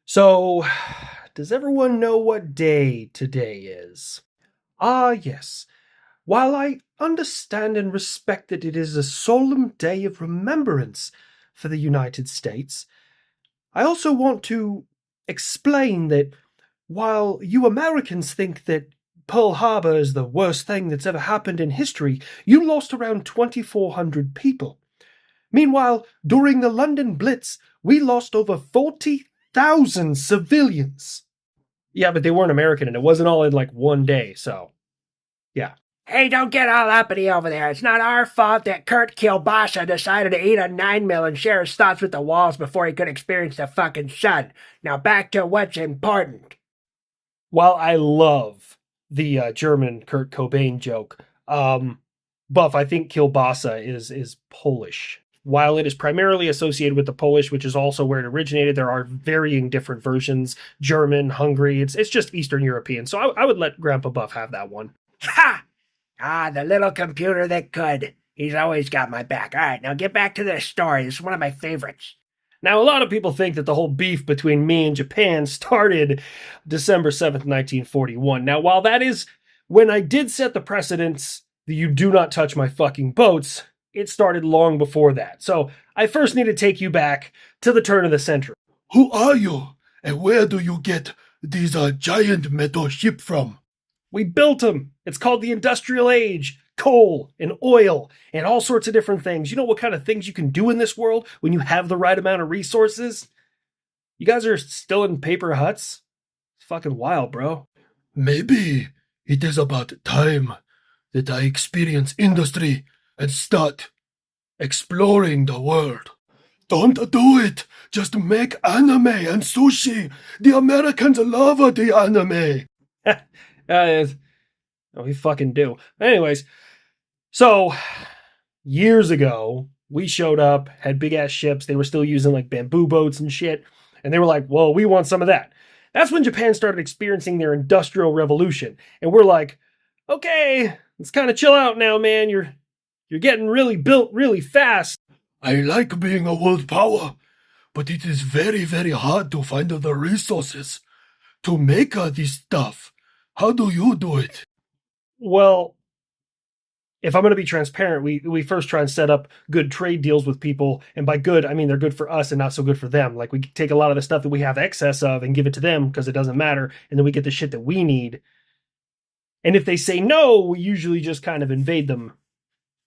So, does everyone know what day today is? Ah, yes. While I understand and respect that it is a solemn day of remembrance for the United States, I also want to explain that while you Americans think that Pearl Harbor is the worst thing that's ever happened in history, you lost around 2,400 people. Meanwhile, during the London Blitz, we lost over 40,000 civilians. Yeah, but they weren't American and it wasn't all in like one day, so yeah. Hey, don't get all uppity over there. It's not our fault that Kurt Kielbasa decided to eat a 9 mil and share his thoughts with the walls before he could experience the fucking sun. Now back to what's important. While I love the German Kurt Cobain joke, Buff, I think kielbasa is Polish. While it is primarily associated with the Polish, which is also where it originated, there are varying different versions: German, Hungary. It's just Eastern European. So I would let Grandpa Buff have that one. Ha! Ah, the little computer that could. He's always got my back. All right, now get back to this story. This is one of my favorites. Now, a lot of people think that the whole beef between me and Japan started December 7th, 1941. Now, while that is when I did set the precedence that you do not touch my fucking boats, it started long before that. So I first need to take you back to the turn of the century. Who are you? And where do you get these giant metal ship from? We built them. It's called the Industrial Age. Coal and oil and all sorts of different things. You know what kind of things you can do in this world when you have the right amount of resources? You guys are still in paper huts? It's fucking wild, bro. Maybe it is about time that I experience industry and start exploring the world. Don't do it. Just make anime and sushi. The Americans love the anime. We fucking do. Anyways, so years ago, we showed up, had big ass ships. They were still using like bamboo boats and shit. And they were like, well, we want some of that. That's when Japan started experiencing their industrial revolution. And we're like, okay, let's kind of chill out now, man. You're getting really built really fast. I like being a world power, but it is very, very hard to find the resources to make this stuff. How do you do it? Well, if I'm going to be transparent, we first try and set up good trade deals with people. And by good, I mean they're good for us and not so good for them. Like we take a lot of the stuff that we have excess of and give it to them because it doesn't matter. And then we get the shit that we need. And if they say no, we usually just kind of invade them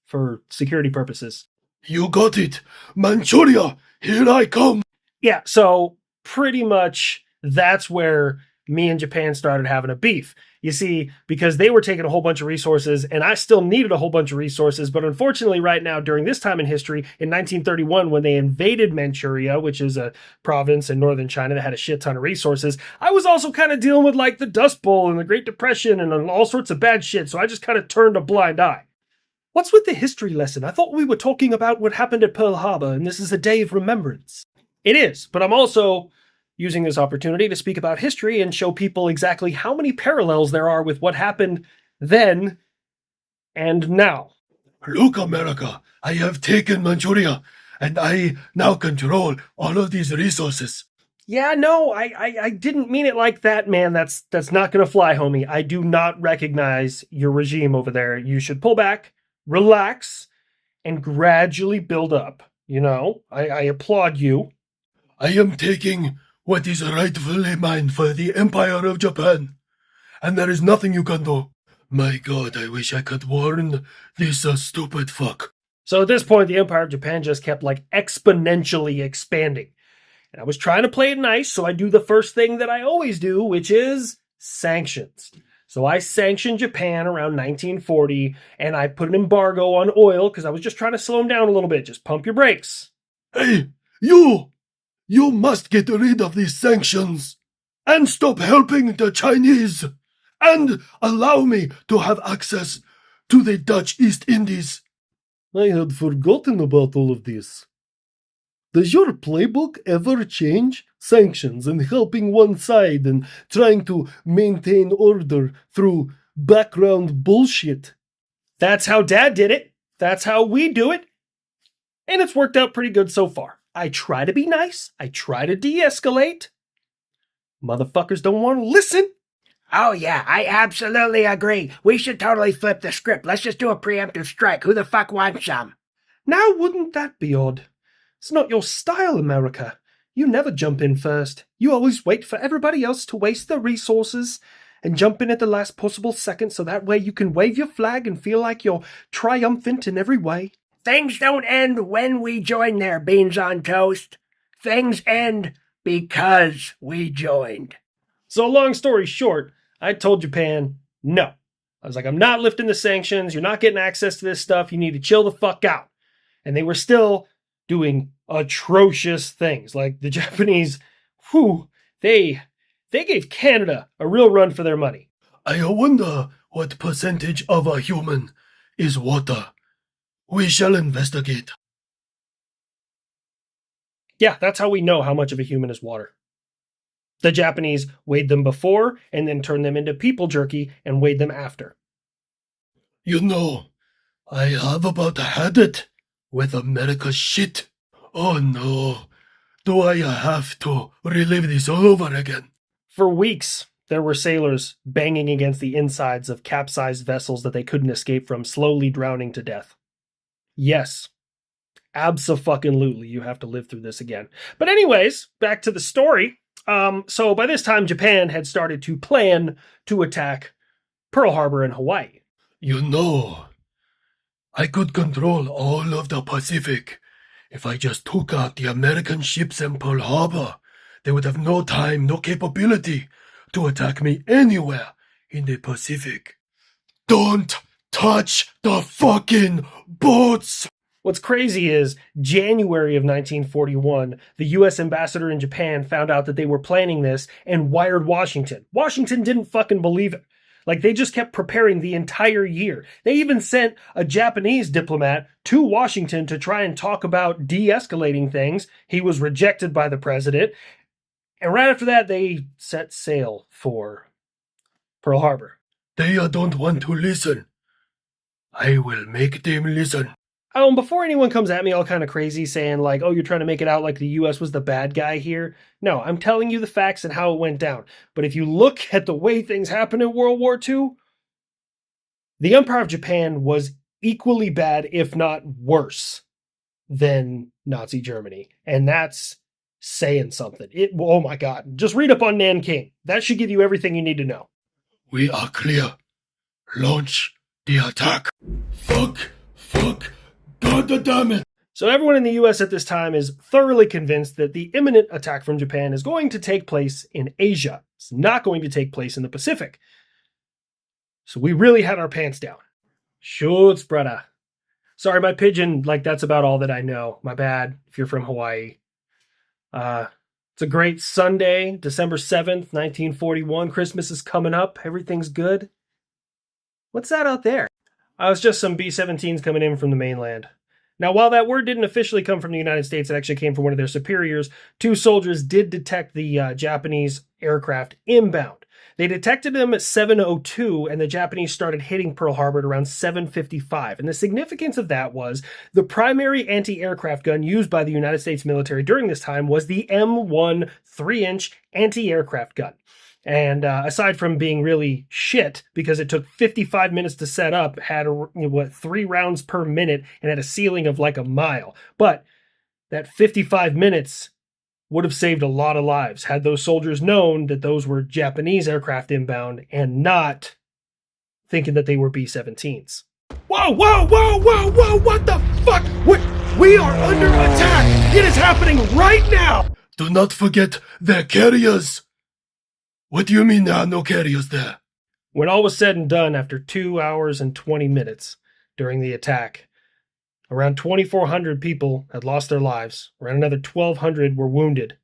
for security purposes. You got it. Manchuria, here I come. Yeah, so pretty much that's where me and Japan started having a beef. You see, because they were taking a whole bunch of resources and I still needed a whole bunch of resources. But unfortunately, right now, during this time in history, in 1931, when they invaded Manchuria, which is a province in northern China that had a shit ton of resources, I was also kind of dealing with like the Dust Bowl and the Great Depression and all sorts of bad shit. So I just kind of turned a blind eye. What's with the history lesson? I thought we were talking about what happened at Pearl Harbor and this is a day of remembrance. It is, but I'm also using this opportunity to speak about history and show people exactly how many parallels there are with what happened then and now. Look, America, I have taken Manchuria, and I now control all of these resources. Yeah, no, I didn't mean it like that, man. That's not gonna fly, homie. I do not recognize your regime over there. You should pull back, relax, and gradually build up. You know, I applaud you. I am taking what is rightfully mine for the Empire of Japan, and there is nothing you can do. My God, I wish I could warn this stupid fuck. So at this point, the Empire of Japan just kept like exponentially expanding. And I was trying to play it nice, so I do the first thing that I always do, which is sanctions. So I sanctioned Japan around 1940, and I put an embargo on oil because I was just trying to slow them down a little bit. Just pump your brakes. Hey, you! You must get rid of these sanctions and stop helping the Chinese and allow me to have access to the Dutch East Indies. I had forgotten about all of this. Does your playbook ever change? Sanctions and helping one side and trying to maintain order through background bullshit. That's how Dad did it. That's how we do it. And it's worked out pretty good so far. I try to be nice. I try to de-escalate. Motherfuckers don't want to listen. Oh, yeah, I absolutely agree. We should totally flip the script. Let's just do a preemptive strike. Who the fuck wants some? Now, wouldn't that be odd? It's not your style, America. You never jump in first. You always wait for everybody else to waste their resources and jump in at the last possible second so that way you can wave your flag and feel like you're triumphant in every way. Things don't end when we join their beans on toast. Things end because we joined. So, long story short, I told Japan, no. I was like, I'm not lifting the sanctions. You're not getting access to this stuff. You need to chill the fuck out. And they were still doing atrocious things. Like the Japanese, they gave Canada a real run for their money. I wonder what percentage of a human is water. We shall investigate. Yeah, that's how we know how much of a human is water. The Japanese weighed them before and then turned them into people jerky and weighed them after. You know, I have about had it with America's shit. Oh no, do I have to relive this all over again? For weeks, there were sailors banging against the insides of capsized vessels that they couldn't escape from, slowly drowning to death. Yes, abso-fucking-lutely, you have to live through this again. But anyways, back to the story. So by this time, Japan had started to plan to attack Pearl Harbor in Hawaii. You know, I could control all of the Pacific. If I just took out the American ships in Pearl Harbor, they would have no time, no capability to attack me anywhere in the Pacific. Don't touch the fucking boats! What's crazy is January of 1941, the U.S. ambassador in Japan found out that they were planning this and wired Washington. Washington didn't fucking believe it. Like, they just kept preparing the entire year. They even sent a Japanese diplomat to Washington to try and talk about de-escalating things. He was rejected by the president. And right after that, they set sail for Pearl Harbor. They don't want to listen. I will make them listen. Oh, and before anyone comes at me all kind of crazy saying like, oh, you're trying to make it out like the U.S. was the bad guy here. No, I'm telling you the facts and how it went down. But if you look at the way things happened in World War II, the Empire of Japan was equally bad, if not worse, than Nazi Germany. And that's saying something. Oh my God. Just read up on Nanking. That should give you everything you need to know. We are clear. Launch the attack. Fuck. God damn it. So everyone in the US at this time is thoroughly convinced that the imminent attack from Japan is going to take place in Asia. It's not going to take place in the Pacific. So we really had our pants down. Schutz, brother. Sorry, my pigeon, that's about all that I know. My bad, if you're from Hawaii. It's a great Sunday, December 7th, 1941. Christmas is coming up. Everything's good. What's that out there? It's just some B-17s coming in from the mainland. Now, while that word didn't officially come from the United States, it actually came from one of their superiors. Two soldiers did detect the Japanese aircraft inbound. They detected them at 7:02, and the Japanese started hitting Pearl Harbor at around 7:55. And the significance of that was the primary anti-aircraft gun used by the United States military during this time was the M1 3-inch anti-aircraft gun. And aside from being really shit, because it took 55 minutes to set up, had 3 rounds per minute, and had a ceiling of like a mile. But that 55 minutes would have saved a lot of lives had those soldiers known that those were Japanese aircraft inbound and not thinking that they were B-17s. Whoa, what the fuck? We are under attack! It is happening right now! Do not forget their carriers! What do you mean there are no carriers there? When all was said and done, after 2 hours and 20 minutes during the attack, around 2,400 people had lost their lives. Around another 1,200 were wounded.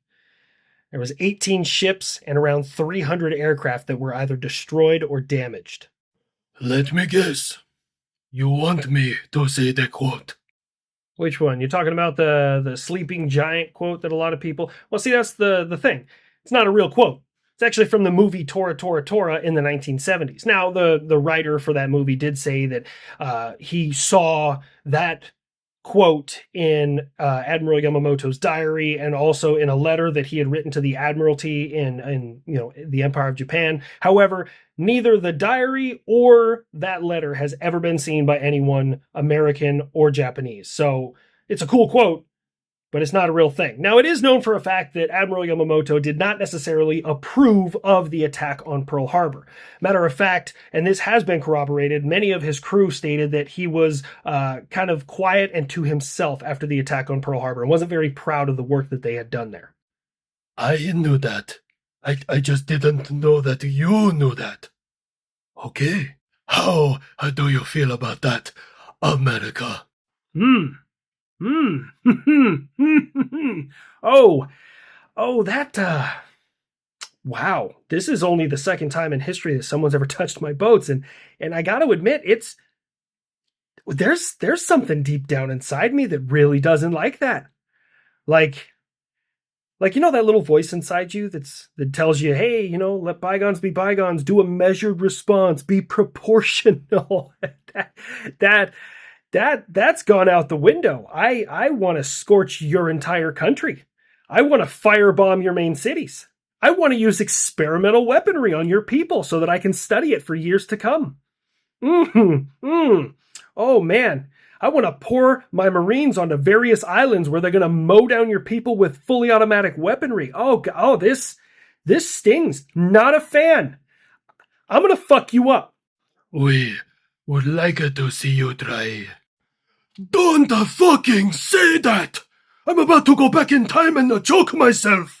There was 18 ships and around 300 aircraft that were either destroyed or damaged. Let me guess. You want me to say the quote? Which one? You're talking about the sleeping giant quote that a lot of people... Well, see, that's the thing. It's not a real quote. It's actually from the movie Tora, Tora, Tora in the 1970s. Now, the writer for that movie did say that he saw that quote in Admiral Yamamoto's diary, and also in a letter that he had written to the Admiralty in the Empire of Japan. However, neither the diary or that letter has ever been seen by anyone American or Japanese. So it's a cool quote, but it's not a real thing. Now, it is known for a fact that Admiral Yamamoto did not necessarily approve of the attack on Pearl Harbor. Matter of fact, and this has been corroborated, many of his crew stated that he was kind of quiet and to himself after the attack on Pearl Harbor and wasn't very proud of the work that they had done there. I knew that. I just didn't know that you knew that. Okay. How do you feel about that, America? Wow. This is only the second time in history that someone's ever touched my boats, and I got to admit, there's something deep down inside me that really doesn't like that. Like that little voice inside you that tells you, hey, let bygones be bygones, do a measured response, be proportional. That's gone out the window. I want to scorch your entire country. I want to firebomb your main cities. I want to use experimental weaponry on your people so that I can study it for years to come. Oh man, I want to pour my Marines onto various islands where they're going to mow down your people with fully automatic weaponry. This stings. Not a fan. I'm going to fuck you up. We would like to see you try. Don't fucking say that! I'm about to go back in time and choke myself!